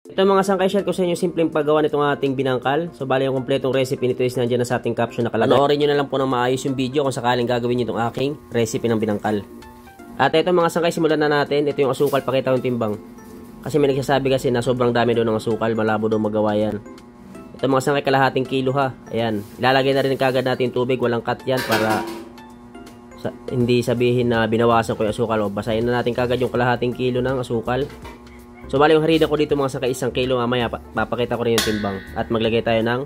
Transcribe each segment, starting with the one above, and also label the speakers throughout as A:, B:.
A: Ito mga sangkay, share ko sa inyo simpleng paggawa nitong ating binangkal. So bali yung kompletong recipe nito is nandiyan na sa ating caption nakalagay. Panoorin nyo na lang po ng maayos yung video kung sakaling gagawin nyo itong aking recipe ng binangkal. At ito mga sangkay, simulan na natin. Ito yung asukal, pakita yung timbang. Kasi may nagsasabi kasi na sobrang dami doon ng asukal, malabo doon magawa yan. Ito mga sangkay, kalahating kilo ha. Ayan, ilalagay na rin kagad natin tubig, walang cut yan para hindi sabihin na binawasan ko yung asukal. O basahin na natin kagad yung kalahating kilo ng asukal. So bali yung harina ko dito mga sangkay, 1 kilo, mamaya papakita ko rin yung timbang. At maglagay tayo ng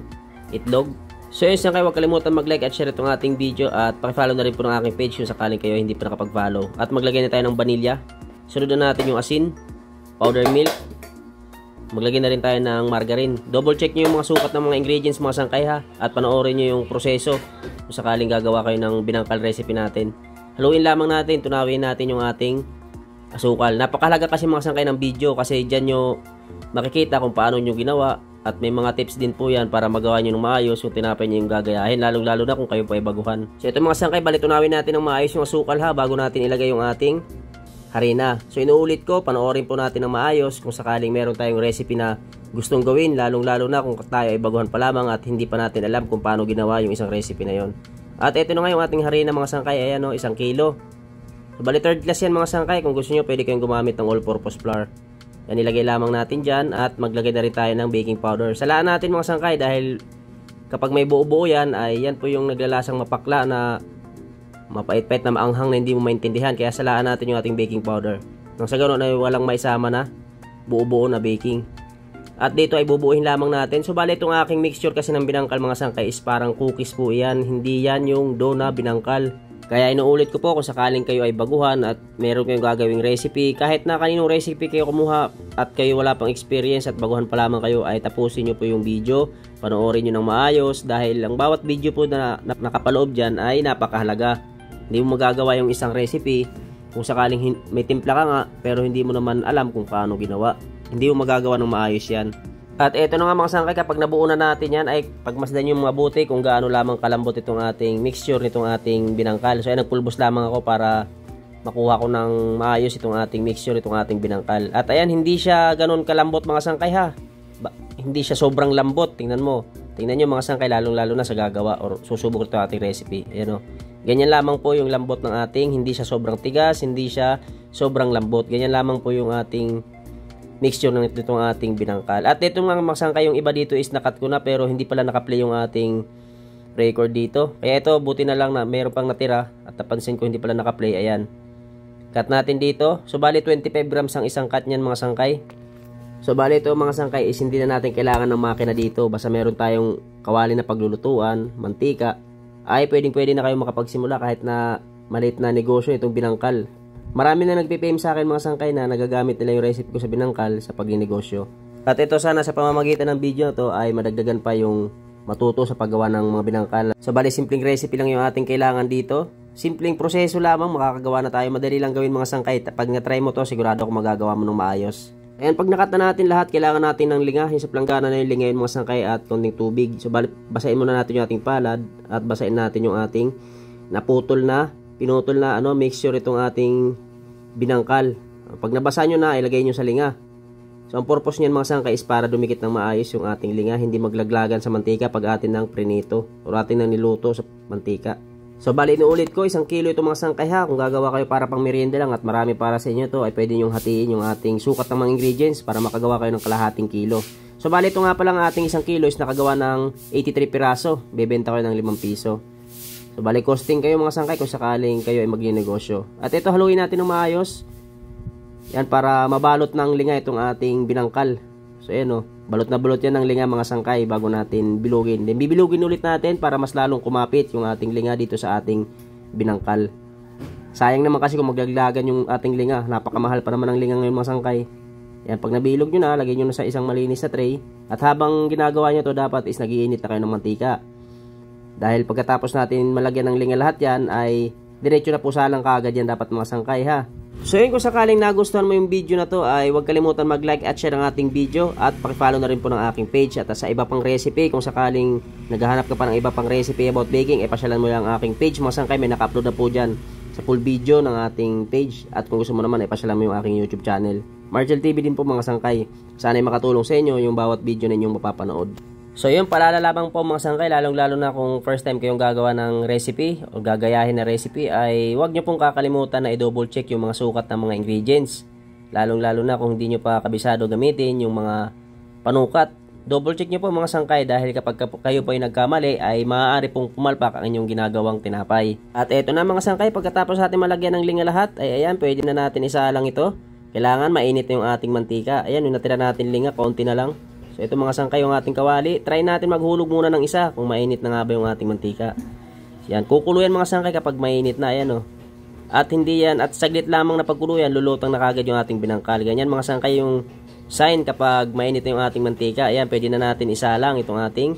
A: itlog. So yun sangkay, huwag kalimutan mag-like at share itong ating video. At pakifollow na rin po ng aking page kung sakaling kayo hindi pa nakapag-follow. At maglagay na tayo ng vanilya. Sunod na natin yung asin, powder milk. Maglagay na rin tayo ng margarine. Double check nyo yung mga sukat ng mga ingredients mga sangkay ha. At panoorin nyo yung proseso kung sakaling gagawa kayo ng binangkal recipe natin. Haluin lamang natin, tunawin natin yung ating asukal. Napakahalaga kasi mga sangkay ng video kasi dyan nyo makikita kung paano nyo ginawa at may mga tips din po yan para magawa nyo ng maayos yung tinapay nyo yung gagayahin, lalong lalo na kung kayo po ay baguhan. So ito mga sangkay, bali tunawin natin ng maayos yung asukal ha bago natin ilagay yung ating harina. So inuulit ko, panoorin po natin ng maayos kung sakaling meron tayong recipe na gustong gawin, lalong lalo na kung tayo ay baguhan pa lamang at hindi pa natin alam kung paano ginawa yung isang recipe na yon. At ito na nga yung ating harina mga sangkay, ayan o, 1 kilo. So, bali 3rd class yan mga sangkay. Kung gusto nyo, pwede kayong gumamit ng all-purpose flour. Yan, ilagay lamang natin dyan at maglagay na rin tayo ng baking powder. Salaan natin mga sangkay dahil kapag may buo-buo yan, ay yan po yung naglalasang mapakla na mapait-pait na maanghang na hindi mo maintindihan. Kaya salaan natin yung ating baking powder. Nang sa ganoon ay walang maisama na buo-buo na baking. At dito ay bubuuhin lamang natin. So bali itong aking mixture kasi ng binangkal mga sangkay is parang cookies po yan. Hindi yan yung dough na binangkal. Kaya inuulit ko po kung sakaling kayo ay baguhan at meron kayong gagawing recipe, kahit na kaninong recipe kayo kumuha at kayo wala pang experience at baguhan pa lamang kayo, ay tapusin nyo po yung video, panoorin nyo ng maayos dahil ang bawat video po na nakapaloob dyan ay napakahalaga. Hindi mo magagawa yung isang recipe kung sakaling may timpla ka nga pero hindi mo naman alam kung paano ginawa. Hindi mo magagawa ng maayos yan. At eto na nga mga sangkay, kapag nabuo na natin yan ay pagmasdan nyo mabuti kung gaano lamang kalambot itong ating mixture nitong ating binangkal. So ay nagpulbos lamang ako para makuha ko ng maayos itong ating mixture, itong ating binangkal. At ayan, hindi siya ganun kalambot mga sangkay ha. Hindi siya sobrang lambot, tingnan mo. Tingnan nyo mga sangkay, lalong lalo na sa gagawa or susubok ito ating recipe. Ayan o. Ganyan lamang po yung lambot ng ating, hindi siya sobrang tigas, hindi siya sobrang lambot. Ganyan lamang po yung ating mixture ng itong ating binangkal. At ito mga sangkay, yung iba dito is nakat ko na pero hindi pala nakaplay yung ating record dito. Kaya ito, buti na lang na mayroon pang natira at napansin ko hindi pala nakaplay. Ayan. Cut natin dito. So bali 25 grams ang isang cut niyan mga sangkay. So bali ito mga sangkay is hindi na natin kailangan ng makina dito. Basta meron tayong kawali na paglulutuan, mantika, ay pwede na kayo makapagsimula kahit na maliit na negosyo itong binangkal. Marami na nagpipame sa akin mga sangkay na nagagamit nila yung recipe ko sa binangkal sa pagninegosyo. At ito sana sa pamamagitan ng video na to ay madagdagan pa yung matuto sa paggawa ng mga binangkal. So bali simpleng recipe lang yung ating kailangan dito. Simpleng proseso lamang, makakagawa na tayo. Madali lang gawin mga sangkay. Pag na-try mo to, sigurado ako magagawa mo ng maayos. Ayan, pag nakat na natin lahat, kailangan natin ng linga. Yung sa planggana na yung linga yun mga sangkay at konting tubig. So bali, basahin muna natin yung ating palad at basahin natin yung ating pinutol na mixture itong ating binangkal. Pag nabasa nyo na, ilagay nyo sa linga. So ang purpose niyan mga sangkay is para dumikit ng maayos yung ating linga, hindi maglaglagan sa mantika pag atin ng prinito o atin ng niluto sa mantika. So bali inuulit ko, 1 kilo ito mga sangkay ha. Kung gagawa kayo para pang merienda lang at marami para sa inyo to, ay pwede nyong hatiin yung ating sukat ng mga ingredients para makagawa kayo ng kalahating kilo. So bali ito nga pala ang ating 1 kilo is nakagawa ng 83 piraso. Bebenta ko ng 5 piso. So bali costing kayo mga sangkay kung sakaling kayo ay magnenegosyo. At ito haluin natin ng maayos. Yan para mabalot ng linga itong ating binangkal. So ayan o, balot na balot yan ng linga mga sangkay bago natin bilugin. Then bibilugin ulit natin para mas lalong kumapit yung ating linga dito sa ating binangkal. Sayang naman kasi kung maglaglagan yung ating linga. Napakamahal pa naman ang linga ngayon mga sangkay. Yan, pag nabilog nyo na, lagay nyo na sa isang malinis na tray. At habang ginagawa nyo to dapat is nagiinit na kayo ng mantika. Dahil pagkatapos natin malagyan ng linga lahat yan ay diretso na po salang kaagad yan dapat mga sangkay ha. So yun, kung sakaling nagustuhan mo yung video na to ay huwag kalimutan mag-like at share ang ating video at pakifollow na rin po ng aking page at sa iba pang recipe. Kung sakaling naghahanap ka pa ng iba pang recipe about baking, pasyalan mo lang ang aking page mga sangkay, may naka-upload na po dyan. sa full video ng ating page. At kung gusto mo naman ay pasyalan mo yung aking YouTube channel, Margel TV din po mga sangkay. Sana ay makatulong sa inyo yung bawat video ninyong mapapanood. So yun, palalalabang po mga sangkay, lalong lalo na kung first time kayong gagawa ng recipe o gagayahin na recipe, ay huwag nyo pong kakalimutan na i-double check yung mga sukat ng mga ingredients. Lalong lalo na kung hindi nyo pa kabisado gamitin yung mga panukat. Double check nyo po mga sangkay, dahil kapag kayo po ay nagkamali ay maaari pong pumalpak ang inyong ginagawang tinapay. At eto na mga sangkay, pagkatapos natin malagyan ng linga lahat, ay ayan, pwede na natin isalang ito. Kailangan mainit na yung ating mantika. Ayan, yung natira natin linga, konti na lang. So ito mga sangkay yung ating kawali. Try natin maghulog muna ng isa kung mainit na nga ba yung ating mantika. Yan, kukuluyan mga sangkay kapag mainit na. Ayan o. At hindi yan, at saglit lamang na pagkuluyan, lulutang na kagad yung ating binangkal. Ganyan mga sangkay yung sign kapag mainit na yung ating mantika. Ayan, pwede na natin isalang itong ating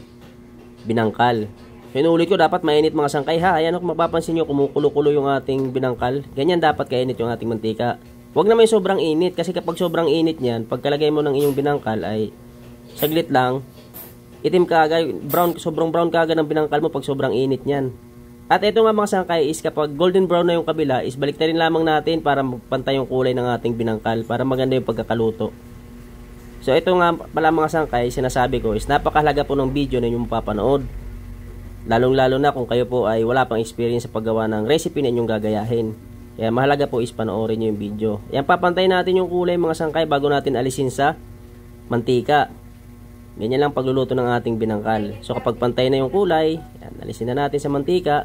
A: binangkal. So inuulit ko, dapat mainit mga sangkay ha. Ayan o, kung mapapansin nyo, kumukulo-kulo yung ating binangkal. Ganyan dapat kainit yung ating mantika. Huwag naman yung sobrang init, kasi kapag sobrang init niyan, pagkalagay mo ng iyong binangkal ay saglit lang, itim kagad, brown, sobrang brown kagad ng binangkal mo pag sobrang init niyan. At ito nga mga sangkay is kapag golden brown na yung kabila, is balik na rin lamang natin para magpantay yung kulay ng ating binangkal, para maganda yung pagkakaluto. So ito nga pala mga sangkay, sinasabi ko is napakahalaga po ng video na inyong mapapanood. Lalong lalo na kung kayo po ay wala pang experience sa paggawa ng recipe na inyong gagayahin. Kaya mahalaga po is panoorin nyo yung video. Yan, papantay natin yung kulay mga sangkay bago natin alisin sa mantika. Ganyan lang pagluluto ng ating binangkal. So kapag pantay na yung kulay, yan, alisin na natin sa mantika.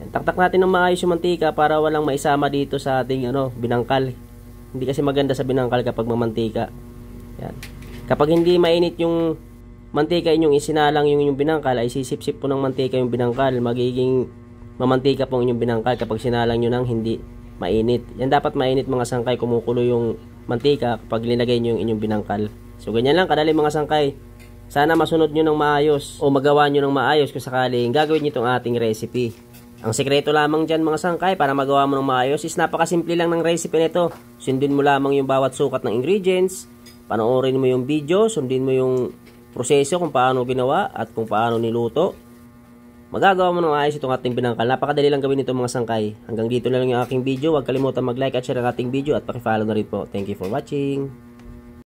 A: Yan, taktak natin ng maayos yung mantika para walang maisama dito sa ating binangkal. Hindi kasi maganda sa binangkal kapag mamantika. Yan. Kapag hindi mainit yung mantika inyong isinalang yung binangkal, ay sisip-sip po ng mantika yung binangkal. Magiging mamantika po inyong binangkal kapag sinalang nyo ng hindi mainit. Yan, dapat mainit mga sangkay, kumukulo yung mantika kapag linagay nyo yung inyong binangkal. So ganyan lang kadali mga sangkay. Sana masunod nyo ng maayos o magawa nyo ng maayos kung sakaling gagawin nyo itong ating recipe. Ang sekreto lamang dyan mga sangkay para magawa mo ng maayos is napakasimple lang ng recipe nito. Sundin mo lamang yung bawat sukat ng ingredients, panoorin mo yung video, sundin mo yung proseso kung paano ginawa at kung paano niluto. Magagawa mo ng maayos itong ating binangkal. Napakadali lang gawin ito mga sangkay. Hanggang dito na lang yung aking video. Huwag kalimutan mag-like at share ang ating video at paki-follow na rin po. Thank you for watching.